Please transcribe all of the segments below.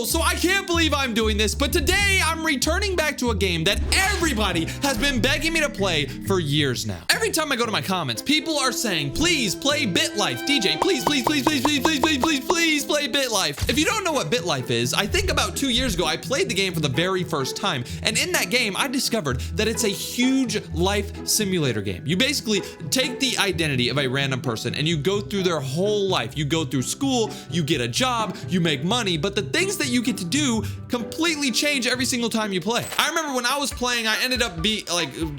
so I can't believe I'm doing this, but today I'm returning back to a game that everybody has been begging me to play for years now. Every time I go to my comments, people are saying, please play BitLife. DJ, please play BitLife. If you don't know what BitLife is, I think about 2 years ago, I played the game for the very first time. And in that game, I discovered that it's a huge life simulator game. You basically take the identity of a random person and you go through their whole life. You go through school, you get a job, you make money, but the things that you get to do completely change every single time you play. I remember when I was playing, I ended up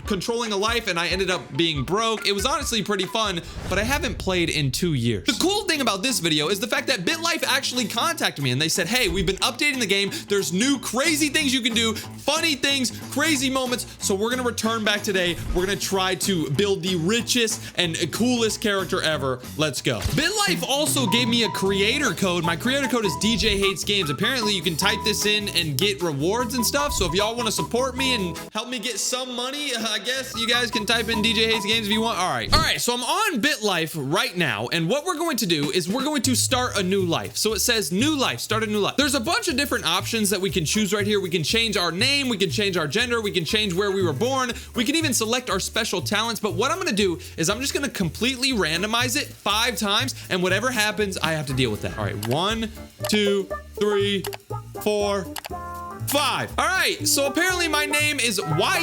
controlling a life and I ended up being broke. It was honestly pretty fun, but I haven't played in 2 years. The cool thing about this video is the fact that BitLife actually contacted me and they said, hey, we've been updating the game. There's new crazy things you can do, funny things, crazy moments. So we're gonna return back today. We're gonna try to build the richest and coolest character ever. Let's go. BitLife also gave me a creator code. My creator code is DJHatesGames. Apparently you can type this in and get rewards and stuff. So if y'all want to support me and help me get some money, I guess you guys can type in DJHatesGames if you want. All right, so I'm on BitLife right now, and what we're going to do is we're going to start a new life. So it says new life, start a new life. There's a bunch of different options that we can choose right here. We can change our name, we can change our gender, we can change where we were born, we can even select our special talents. But what I'm gonna do is I'm just gonna completely randomize it 5 times, and whatever happens, I have to deal with that. All right, 1, 2, 3, 4, 5. All right, so apparently my name is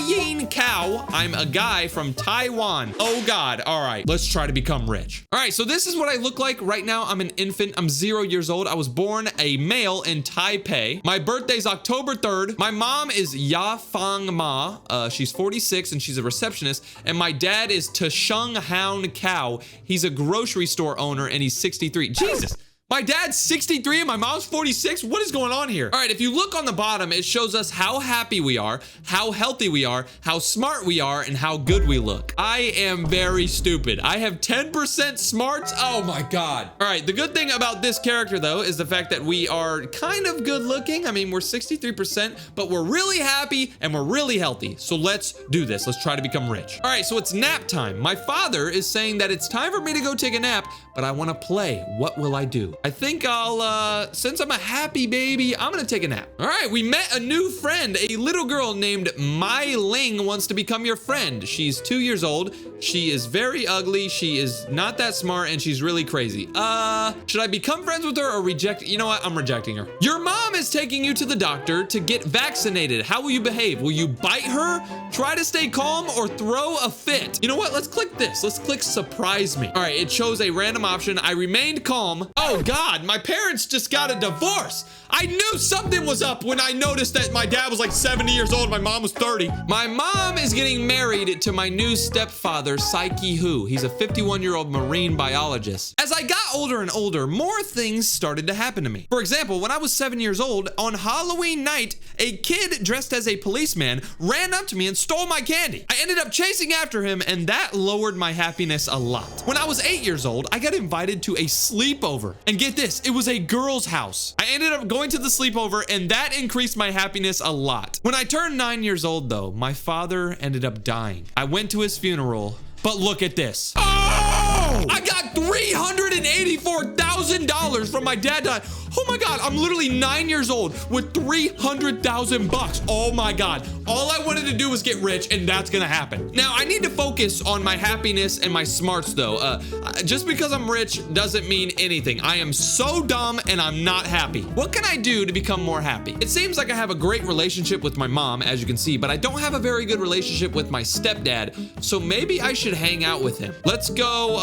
Yin Cow. I'm a guy from Taiwan. Oh God, all right, let's try to become rich. All right, so this is what I look like right now. I'm an infant, I'm 0 years old. I was born a male in Taipei. My birthday's October 3rd. My mom is Ya Fang Ma. She's 46 and she's a receptionist. And my dad is Tasheng Hound Cow. He's a grocery store owner and he's 63. Jesus. My dad's 63 and my mom's 46? What is going on here? All right, if you look on the bottom, it shows us how happy we are, how healthy we are, how smart we are, and how good we look. I am very stupid. I have 10% smarts. Oh my God. All right, the good thing about this character though is the fact that we are kind of good looking. I mean, we're 63%, but we're really happy and we're really healthy. So let's do this. Let's try to become rich. All right, so it's nap time. My father is saying that it's time for me to go take a nap, but I want to play. What will I do? I think I'll, since I'm a happy baby, I'm gonna take a nap. All right, we met a new friend. A little girl named Mai Ling wants to become your friend. She's 2 years old. She is very ugly. She is not that smart and she's really crazy. Should I become friends with her or reject? You know what? I'm rejecting her. Your mom is taking you to the doctor to get vaccinated. How will you behave? Will you bite her, try to stay calm, or throw a fit? You know what? Let's click this. Let's click surprise me. All right, it shows a random option. I remained calm. Oh God, my parents just got a divorce. I knew something was up when I noticed that my dad was like 70 years old, my mom was 30. My mom is getting married to my new stepfather, Psyche Hu. He's a 51-year-old marine biologist. As I got older and older, more things started to happen to me. For example, when I was 7 years old, on Halloween night, a kid dressed as a policeman ran up to me and stole my candy. I ended up chasing after him, and that lowered my happiness a lot. When I was 8 years old, I got invited to a sleepover. And get this, it was a girl's house. I ended up going to the sleepover and that increased my happiness a lot. When I turned 9 years old though, my father ended up dying. I went to his funeral, but look at this. Oh! I got $384,000 from my dad dying. Oh my God, I'm literally 9 years old with 300,000 bucks. Oh my God. All I wanted to do was get rich and that's gonna happen. Now I need to focus on my happiness and my smarts though. Just because I'm rich doesn't mean anything. I am so dumb and I'm not happy. What can I do to become more happy? It seems like I have a great relationship with my mom, as you can see, but I don't have a very good relationship with my stepdad. So maybe I should hang out with him. Let's go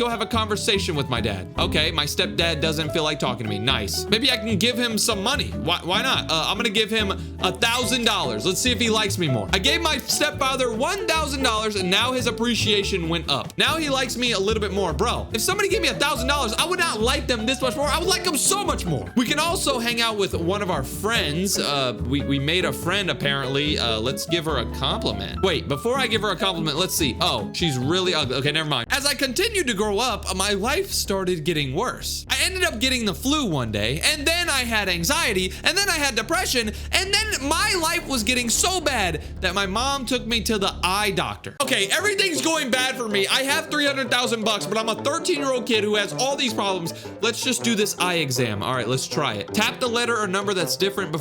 have a conversation with my dad. Okay, my stepdad doesn't feel like talking to me. Nice. Maybe I can give him some money. Why not? I'm gonna give him $1,000. Let's see if he likes me more. I gave my stepfather $1,000 and now his appreciation went up. Now he likes me a little bit more. Bro, if somebody gave me $1,000, I would not like them this much more. I would like them so much more. We can also hang out with one of our friends. We made a friend apparently. Let's give her a compliment. Wait, before I give her a compliment, let's see. Oh, she's really ugly. Okay, never mind. As I continued to grow up, my life started getting worse. I ended up getting the flu one day, and then I had anxiety, and then I had depression, and then my life was getting so bad that my mom took me to the eye doctor. Okay, everything's going bad for me. I have 300,000 bucks, but I'm a 13-year-old kid who has all these problems. Let's just do this eye exam. All right, let's try it. Tap the letter or number that's different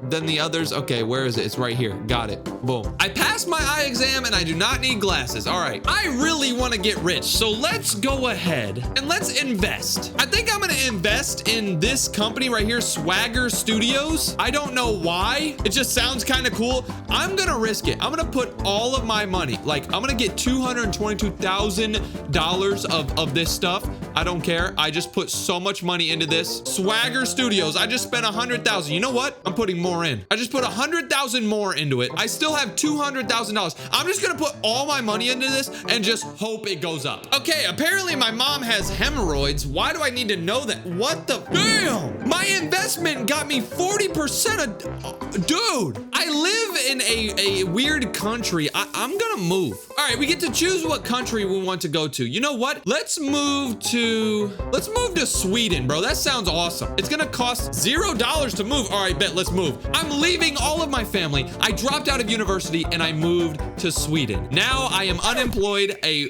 than the others. Okay, where is it? It's right here. Got it. Boom. I passed my eye exam and I do not need glasses. All right, I really want to get rich, so let's go ahead and let's invest. I think I'm gonna invest in this company right here, Swagger Studios. I don't know why. It just sounds kind of cool. I'm gonna risk it. I'm gonna put all of my money. Like, I'm gonna get $222,000 of this stuff. I don't care. I just put so much money into this. Swagger Studios. I just spent 100,000. You know what? I'm putting more in. I just put 100,000 more into it. I still have $200,000. I'm just gonna put all my money into this and just hope it goes up. Okay, apparently my mom has hemorrhoids. Why do I need to know that? What the? Damn! My investment got me 40% of... Dude, I live in a weird country. I'm gonna move. All right, we get to choose what country we want to go to. You know what? Let's move to Sweden, bro. That sounds awesome. It's gonna cost $0 to move. All right, bet, let's move. I'm leaving all of my family. I dropped out of university and I moved to Sweden. Now I am unemployed, a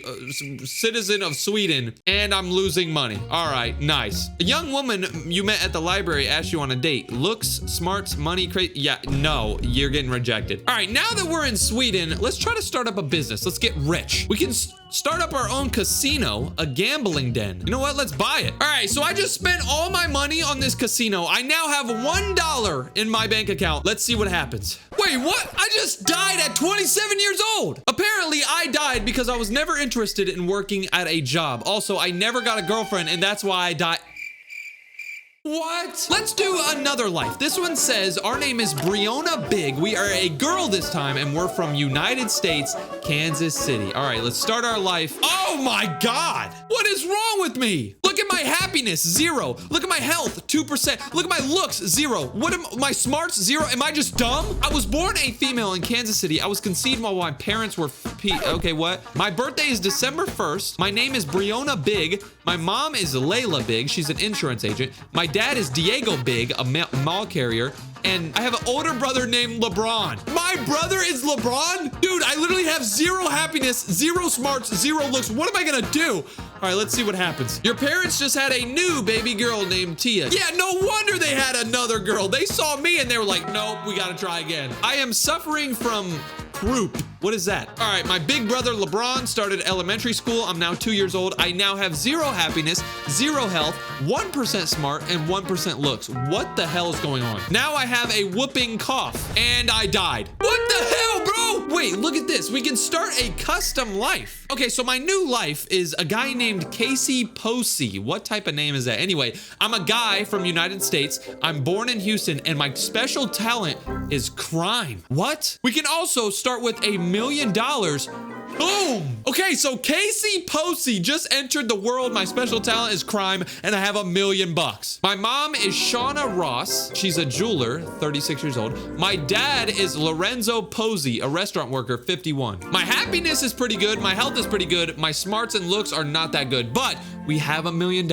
citizen of Sweden, and I'm losing money. All right, nice. A young woman you met at the library asked you on a date. Looks, smarts, money, crazy. Yeah, no, you're getting rejected. All right, now that we're in Sweden, let's try to start up a business. Let's get rich. We can start up our own casino, a gambling den. You know what? Let's buy it. All right, so I just spent all my money on this casino. I now have $1 in my bank account. Let's see what happens. Wait, what? I just died at 27 years old. Apparently, I died because I was never interested in working at a job. Also, I never got a girlfriend, and that's why I died. What? Let's do another life. This one says, our name is Breonna Big. We are a girl this time, and we're from United States, Kansas City. All right, let's start our life. Oh my God. What is wrong with me? Look at my happiness, 0. Look at my health, 2%. Look at my looks, 0. What am my smarts, 0? Am I just dumb? I was born a female in Kansas City. I was conceived while my parents were okay, what? My birthday is December 1st. My name is Breonna Big. My mom is Layla Big. She's an insurance agent. My dad is Diego Big, a mall carrier. And I have an older brother named LeBron. My brother is LeBron? Dude, I literally have 0 happiness, 0 smarts, 0 looks. What am I gonna do? All right, let's see what happens. Your parents just had a new baby girl named Tia. Yeah, no wonder they had another girl. They saw me and they were like, nope, we gotta try again. I am suffering from croup. What is that? All right, my big brother LeBron started elementary school. I'm now 2 years old. I now have 0 happiness, 0 health, 1% smart, and 1% looks. What the hell is going on? Now I have a whooping cough, and I died. What the hell, bro? Wait, look at this. We can start a custom life. Okay, so my new life is a guy named Casey Posey. What type of name is that? Anyway, I'm a guy from United States. I'm born in Houston, and my special talent is crime. What? We can also start with $1 million. Boom! Okay, so Casey Posey just entered the world. My special talent is crime, and I have $1 million. My mom is Shauna Ross. She's a jeweler, 36 years old. My dad is Lorenzo Posey, a restaurant worker, 51. My happiness is pretty good. My health is pretty good. My smarts and looks are not that good, but we have $1 million,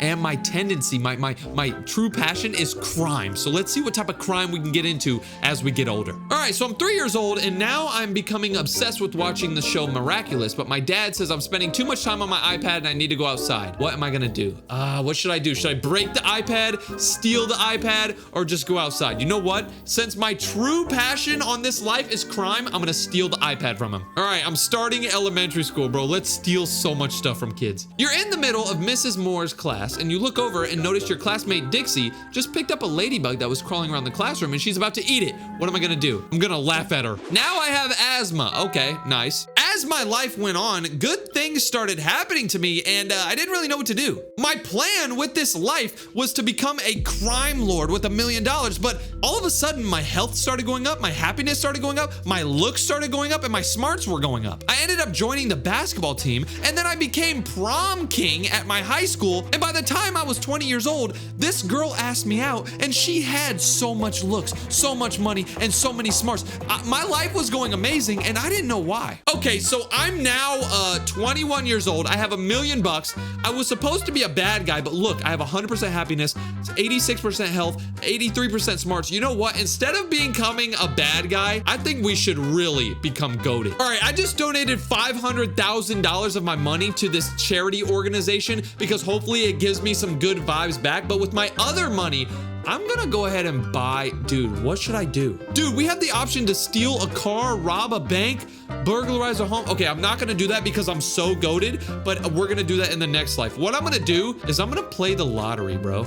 and my tendency, my true passion is crime. So let's see what type of crime we can get into as we get older. All right, so I'm 3 years old, and now I'm becoming obsessed with watching the show Miraculous, but my dad says I'm spending too much time on my iPad and I need to go outside. What am I gonna do? What should I do? Should I break the iPad, steal the iPad, or just go outside? You know what? Since my true passion on this life is crime, I'm gonna steal the iPad from him. All right, I'm starting elementary school, bro. Let's steal so much stuff from kids. You're in the middle of Mrs. Moore's class, and you look over and notice your classmate Dixie just picked up a ladybug that was crawling around the classroom, and she's about to eat it. What am I gonna do? I'm gonna laugh at her. Now I have asthma. Okay, nice. As my life went on, good things started happening to me, and I didn't really know what to do. My plan with this life was to become a crime lord with $1 million, but all of a sudden, my health started going up, my happiness started going up, my looks started going up, and my smarts were going up. I ended up joining the basketball team, and then I became prom king at my high school, and by the time I was 20 years old, this girl asked me out, and she had so much looks, so much money, and so many smarts. My life was going amazing, and I didn't know why. Okay, so I'm now 21 years old. I have $1 million. I was supposed to be a bad guy, but look, I have 100% happiness, 86% health, 83% smarts. You know what? Instead of becoming a bad guy, I think we should really become goated. All right, I just donated $500,000 of my money to this charity organization because hopefully it gives me some good vibes back. But with my other money, I'm gonna go ahead and buy, dude, what should I do? Dude, we have the option to steal a car, rob a bank, burglarize a home. Okay, I'm not gonna do that because I'm so goated, but we're gonna do that in the next life. What I'm gonna do is I'm gonna play the lottery, bro.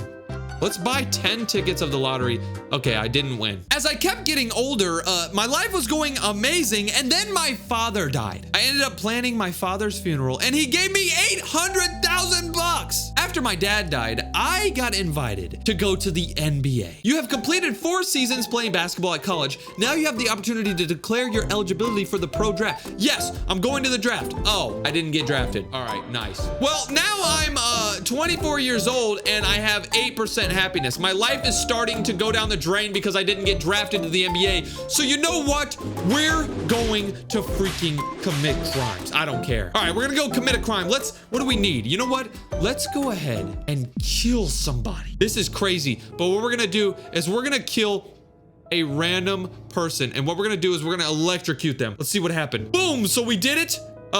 Let's buy 10 tickets of the lottery. Okay, I didn't win. As I kept getting older, my life was going amazing, and then my father died. I ended up planning my father's funeral, and he gave me $800,000 bucks. After my dad died, I got invited to go to the NBA. You have completed 4 seasons playing basketball at college. Now you have the opportunity to declare your eligibility for the pro draft. Yes, I'm going to the draft. Oh, I didn't get drafted. All right, nice. Well, now I'm 24 years old, and I have 8% happiness. My life is starting to go down the drain because I didn't get drafted to the NBA. So you know what? We're going to freaking commit crimes. I don't care. All right, we're gonna go commit a crime. What do we need? You know what? Let's go ahead and kill somebody. This is crazy, but what we're gonna do is we're gonna kill a random person. And what we're gonna do is we're gonna electrocute them. Let's see what happened. Boom, so we did it.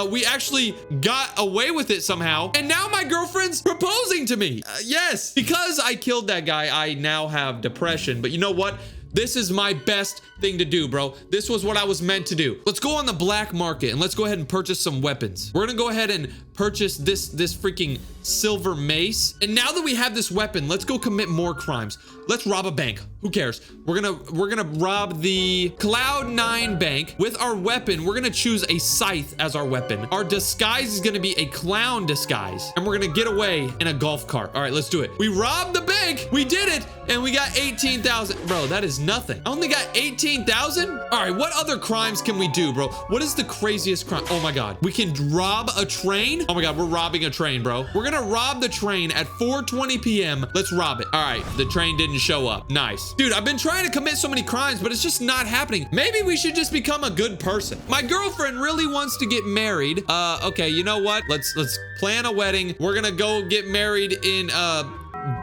We actually got away with it somehow. And now my girlfriend's proposing to me. Yes, because I killed that guy, I now have depression. But you know what? This is my best thing to do, bro. This was what I was meant to do. Let's go on the black market and let's go ahead and purchase some weapons. We're gonna go ahead and purchase this freaking silver mace. And now that we have this weapon, let's go commit more crimes. Let's rob a bank. Who cares? We're gonna rob the Cloud9 bank. With our weapon, we're gonna choose a scythe as our weapon. Our disguise is gonna be a clown disguise. And we're gonna get away in a golf cart. All right, let's do it. We robbed the bank. We did it. And we got 18,000. Bro, that is nothing. I only got 18,000? All right, what other crimes can we do, bro? What is the craziest crime? Oh my God. We can rob a train? Oh my God, we're robbing a train, bro. We're gonna rob the train at 4:20 p.m. Let's rob it. All right, the train didn't show up. Nice. Dude, I've been trying to commit so many crimes, but it's just not happening. Maybe we should just become a good person. My girlfriend really wants to get married. Okay, you know what? Let's plan a wedding. We're gonna go get married in,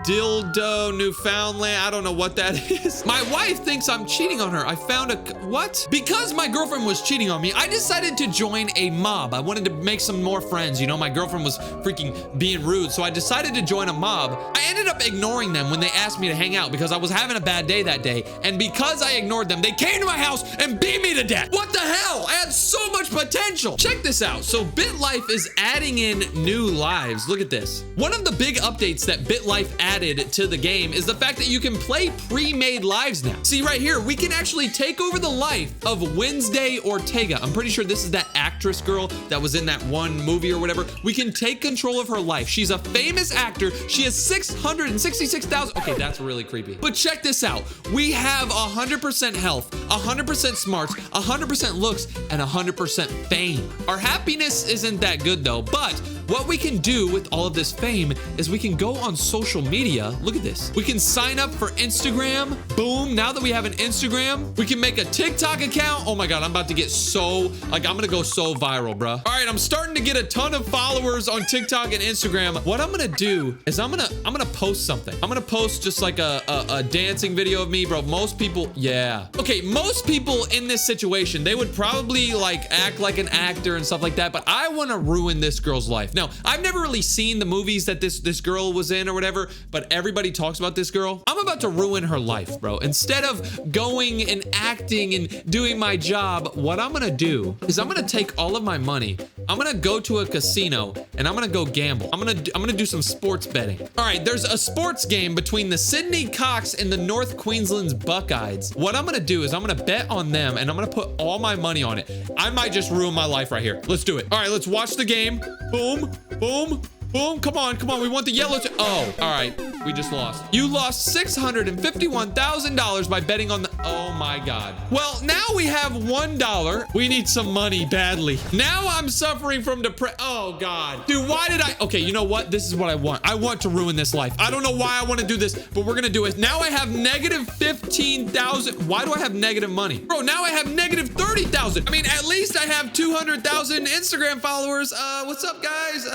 Dildo, Newfoundland. I don't know what that is. My wife thinks I'm cheating on her. I found what? Because my girlfriend was cheating on me, I decided to join a mob. I wanted to make some more friends. You know, my girlfriend was freaking being rude, so I decided to join a mob. I ended up ignoring them when they asked me to hang out because I was having a bad day that day. And because I ignored them, they came to my house and beat me to death. What the hell? I had so much potential. Check this out. So BitLife is adding in new lives. Look at this. One of the big updates that BitLife added to the game is the fact that you can play pre-made lives now. See right here, we can actually take over the life of Wednesday Ortega. I'm pretty sure this is that actress girl that was in that one movie or whatever. We can take control of her life. She's a famous actor. She has 666,000. Okay, that's really creepy. But check this out. We have 100% health, 100% smarts, 100% looks, and 100% fame. Our happiness isn't that good though, but what we can do with all of this fame is we can go on social media. Look at this. We can sign up for Instagram. Boom. Now that we have an Instagram, we can make a TikTok account. Oh my God, I'm about to get so, I'm gonna go so viral, bruh. All right, I'm starting to get a ton of followers on TikTok and Instagram. What I'm gonna do is I'm gonna post something. I'm gonna post just like a dancing video of me, bro. Most people, yeah. Okay, most people in this situation, they would probably like act like an actor and stuff like that, but I wanna ruin this girl's life. Now, I've never really seen the movies that this girl was in or whatever, but everybody talks about this girl. I'm about to ruin her life, bro. Instead of going and acting and doing my job, what I'm gonna do is I'm gonna take all of my money. I'm gonna go to a casino and I'm gonna go gamble. I'm gonna do some sports betting. All right, there's a sports game between the Sydney Cox and the North Queensland's Buckeyes. What I'm gonna do is I'm gonna bet on them and I'm gonna put all my money on it. I might just ruin my life right here. Let's do it. All right, let's watch the game. Boom, boom, boom. Come on, come on. We want the yellow. Oh, all right. We just lost. You lost $651,000 by betting on the... Oh my God. Well, now we have $1. We need some money badly. Now I'm suffering from depression. Oh God. Dude, why did I... Okay, you know what? This is what I want. I want to ruin this life. I don't know why I want to do this, but we're gonna do it. Now I have negative 15,000. Why do I have negative money? Bro, now I have negative 30,000. I mean, at least I have 200,000 Instagram followers. What's up, guys?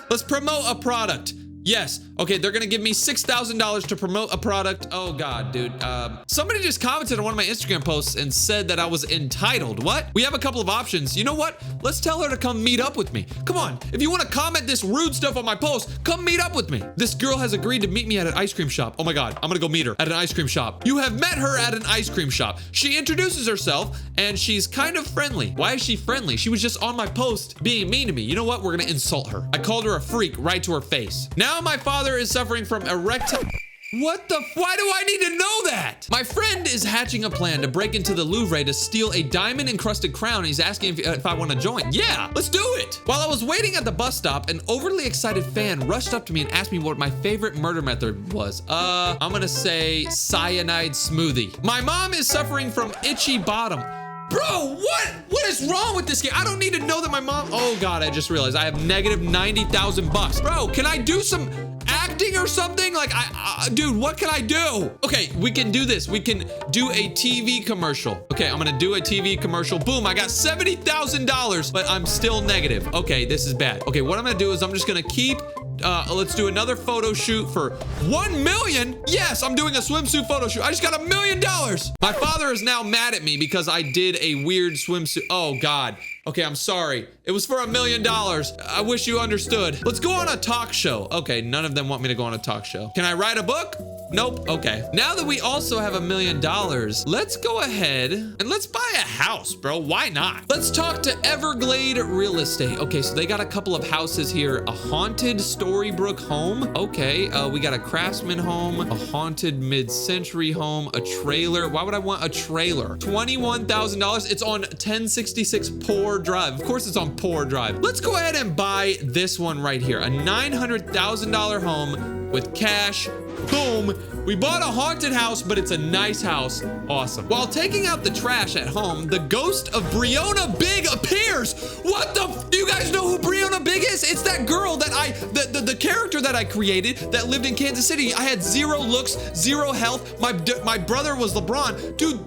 Let's promote a product. Yes. Okay, they're gonna give me $6,000 to promote a product. Oh God, dude. Somebody just commented on one of my Instagram posts and said that I was entitled. What? We have a couple of options. You know what? Let's tell her to come meet up with me. Come on. If you want to comment this rude stuff on my post, come meet up with me. This girl has agreed to meet me at an ice cream shop. Oh my God, I'm gonna go meet her at an ice cream shop. You have met her at an ice cream shop. She introduces herself and she's kind of friendly. Why is she friendly? She was just on my post being mean to me. You know what? We're gonna insult her. I called her a freak right to her face. Now my father is suffering from erectile... What the... Why do I need to know that? My friend is hatching a plan to break into the Louvre to steal a diamond-encrusted crown. He's asking if I want to join. Yeah, let's do it. While I was waiting at the bus stop, an overly excited fan rushed up to me and asked me what my favorite murder method was. I'm gonna say cyanide smoothie. My mom is suffering from itchy bottom. Bro, what is wrong with this game? I don't need to know that my mom... Oh God, I just realized I have negative 90,000 bucks. Bro, can I do some acting or something? Like, dude, what can I do? Okay, we can do this. We can do a TV commercial. Okay, I'm gonna do a TV commercial. Boom, I got $70,000, but I'm still negative. Okay, this is bad. Okay, what I'm gonna do is I'm just gonna keep... let's do another photo shoot for 1 million. Yes, I'm doing a swimsuit photo shoot. I just got $1 million. My father is now mad at me because I did a weird swimsuit. Oh God. Okay, I'm sorry. It was for $1 million. I wish you understood. Let's go on a talk show. Okay, none of them want me to go on a talk show. Can I write a book? Nope. Okay. Now that we also have $1 million, let's go ahead and let's buy a house, bro. Why not? Let's talk to Everglade Real Estate. Okay, so they got a couple of houses here. A haunted Storybrooke home. Okay, we got a craftsman home, a haunted mid-century home, a trailer. Why would I want a trailer? $21,000. It's on 1066 Poor Drive. Of course it's on Poor Drive. Let's go ahead and buy this one right here. A $900,000 home with cash. Boom. We bought a haunted house, but it's a nice house. Awesome. While taking out the trash at home, the ghost of Breonna Big appears. What the... Do you guys know who Breonna Big is? It's that girl that the character that I created that lived in Kansas City. I had 0 looks, 0 health. My brother was LeBron. Dude,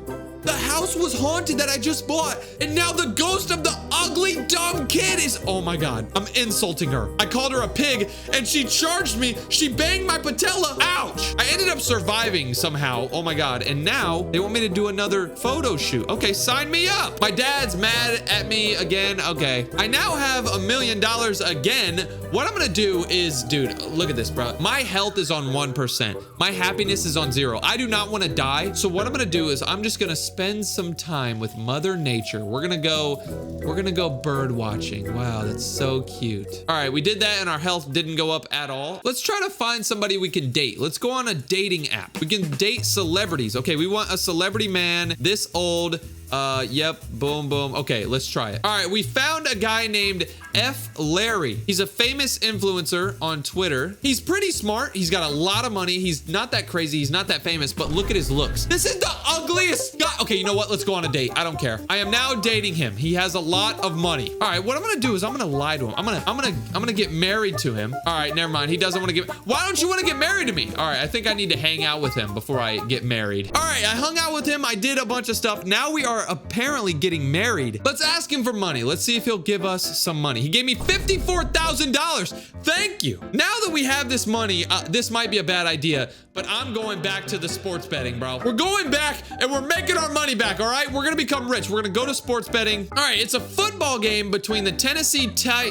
the house was haunted that I just bought. And now the ghost of the ugly, dumb kid is... Oh my God, I'm insulting her. I called her a pig and she charged me. She banged my patella. Ouch. I ended up surviving somehow. Oh my God. And now they want me to do another photo shoot. Okay, sign me up. My dad's mad at me again. Okay. I now have $1 million again. What I'm gonna do is, dude, look at this, bro. My health is on 1%. My happiness is on 0. I do not want to die. So what I'm gonna do is I'm just gonna spend some time with Mother Nature. We're gonna go bird watching. Wow, that's so cute. All right, we did that and our health didn't go up at all. Let's try to find somebody we can date. Let's go on a dating app. We can date celebrities. Okay, we want a celebrity man this old. Yep, boom, boom. Okay, let's try it. All right, we found a guy named F. Larry. He's a famous influencer on Twitter. He's pretty smart. He's got a lot of money. He's not that crazy. He's not that famous, but look at his looks. This is the ugliest guy. Okay, you know what? Let's go on a date. I don't care. I am now dating him. He has a lot of money. All right, what I'm gonna do is I'm gonna lie to him. I'm gonna get married to him. All right, never mind. He doesn't want to get... Why don't you want to get married to me? All right, I think I need to hang out with him before I get married. All right, I hung out with him. I did a bunch of stuff. Now we are apparently getting married. Let's ask him for money. Let's see if he'll give us some money. He gave me $54,000. Thank you. Now that we have this money, this might be a bad idea, but I'm going back to the sports betting, bro. We're going back and we're making our money back, all right? We're gonna become rich. We're gonna go to sports betting. All right, it's a football game between the Tennessee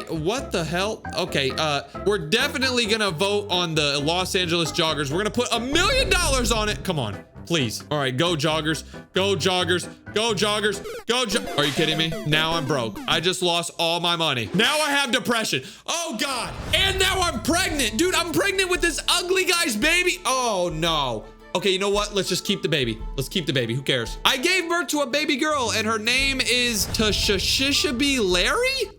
What the hell? Okay, we're definitely gonna vote on the Los Angeles Joggers. We're gonna put $1 million on it. Come on. Please. All right, go Joggers. Go Joggers. Go Joggers. Go Are you kidding me? Now I'm broke. I just lost all my money. Now I have depression. Oh God. And now I'm pregnant. Dude, I'm pregnant with this ugly guy's baby. Oh no. Okay, you know what? Let's just keep the baby. Let's keep the baby. Who cares? I gave birth to a baby girl and her name is Tashishabi Larry?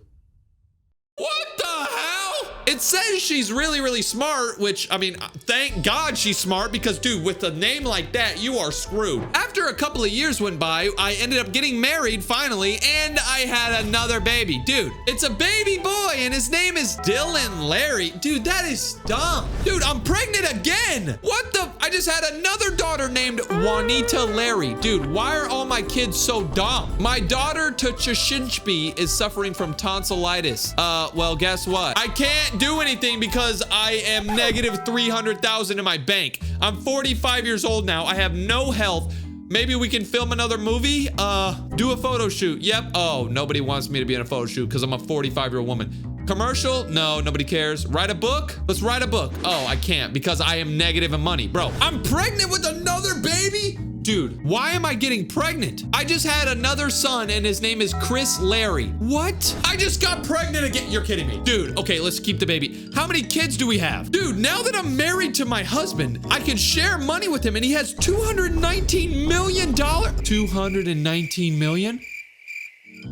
What the hell? It says she's really, really smart, which, I mean, thank God she's smart because, dude, with a name like that, you are screwed. After a couple of years went by, I ended up getting married finally, and I had another baby. Dude, it's a baby boy, and his name is Dylan Larry. Dude, that is dumb. Dude, I'm pregnant again. What the? I just had another daughter named Juanita Larry. Dude, why are all my kids so dumb? My daughter Tchashinchpi is suffering from tonsillitis. Well, guess what? I can't do anything because I am negative 300,000 in my bank. I'm 45 years old now. I have no health. Maybe we can film another movie? Do a photo shoot. Yep. Oh, nobody wants me to be in a photo shoot because I'm a 45-year-old woman. Commercial? No, nobody cares. Write a book? Let's write a book. Oh, I can't because I am negative in money. Bro, I'm pregnant with another baby? Dude, why am I getting pregnant? I just had another son and his name is Chris Larry. What? I just got pregnant again. You're kidding me. Dude, okay, let's keep the baby. How many kids do we have? Dude, now that I'm married to my husband, I can share money with him and he has $219 million. 219 million?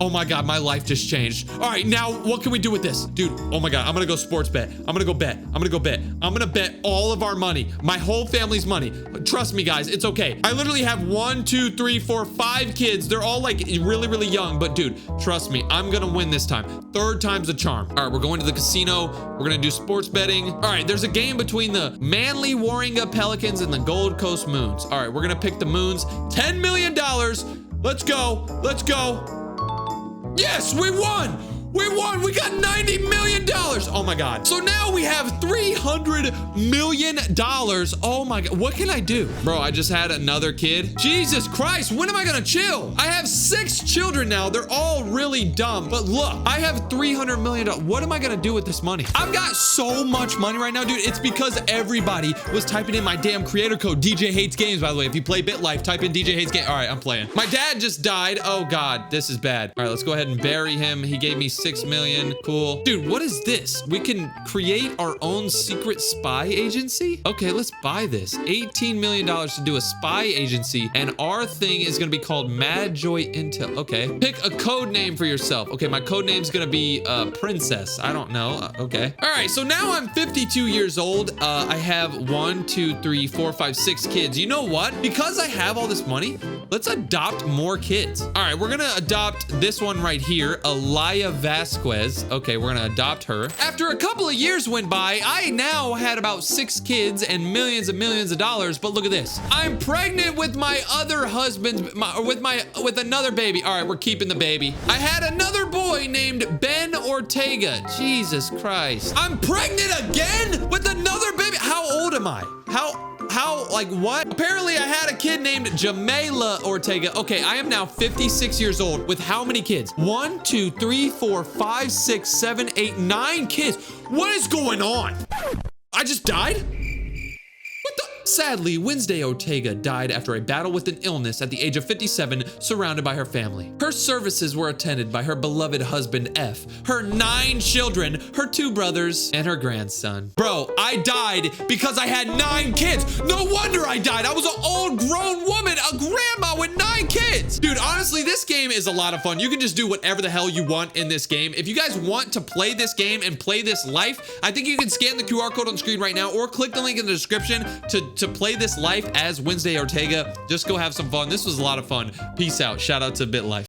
Oh my God, my life just changed. All right, now what can we do with this? Dude, oh my God, I'm gonna go sports bet. I'm gonna go bet. I'm gonna bet all of our money, my whole family's money. Trust me, guys, it's okay. I literally have 1, 2, 3, 4, 5 kids. They're all like really, really young, but dude, trust me, I'm gonna win this time. Third time's a charm. All right, we're going to the casino. We're gonna do sports betting. All right, there's a game between the Manly Warringah Pelicans and the Gold Coast Moons. All right, we're gonna pick the Moons. $10 million. Let's go. Let's go. Yes, we won! We won! We got $90 million! Oh my God. So now we have $300 million. Oh my God. What can I do? Bro, I just had another kid. Jesus Christ, when am I gonna chill? I have 6 children now. They're all really dumb. But look, I have $300 million. What am I gonna do with this money? I've got so much money right now, dude. It's because everybody was typing in my damn creator code, DJHatesGames, by the way. If you play BitLife, type in DJHatesGames. All right, I'm playing. My dad just died. Oh God, this is bad. All right, let's go ahead and bury him. He gave me 6 million. Cool. Dude, what is this? We can create our own secret spy agency? Okay, let's buy this. $18 million to do a spy agency, and our thing is gonna be called Mad Joy Intel. Okay. Pick a code name for yourself. Okay, my code name's gonna be Princess. I don't know. Okay. All right, so now I'm 52 years old. I have 1, 2, 3, 4, 5, 6 kids. You know what? Because I have all this money, let's adopt more kids. All right, we're gonna adopt this one right here, Alaya Vasquez. Okay, we're gonna adopt her. After a couple of years went by, I now had about 6 kids and millions of dollars, but look at this. I'm pregnant with my other husband, with another baby. All right, we're keeping the baby. I had another boy named Ben Ortega. Jesus Christ. I'm pregnant again with another baby. How old am I? How, like what? Apparently I had a kid named Jamela Ortega. Okay, I am now 56 years old with how many kids? 1, 2, 3, 4, 5, 6, 7, 8, 9 kids. What is going on? I just died? What the? Sadly, Wednesday Ortega died after a battle with an illness at the age of 57, surrounded by her family. Her services were attended by her beloved husband, F, her 9 children, her 2 brothers, and her grandson. Bro, I died because I had 9 kids. No wonder I died. I was an old grown woman, a grandma with 9 kids. Dude, honestly, this game is a lot of fun. You can just do whatever the hell you want in this game. If you guys want to play this game and play this life, I think you can scan the QR code on screen right now or click the link in the description to play this life as Wednesday Ortega. Just go have some fun. This was a lot of fun. Peace out. Shout out to BitLife.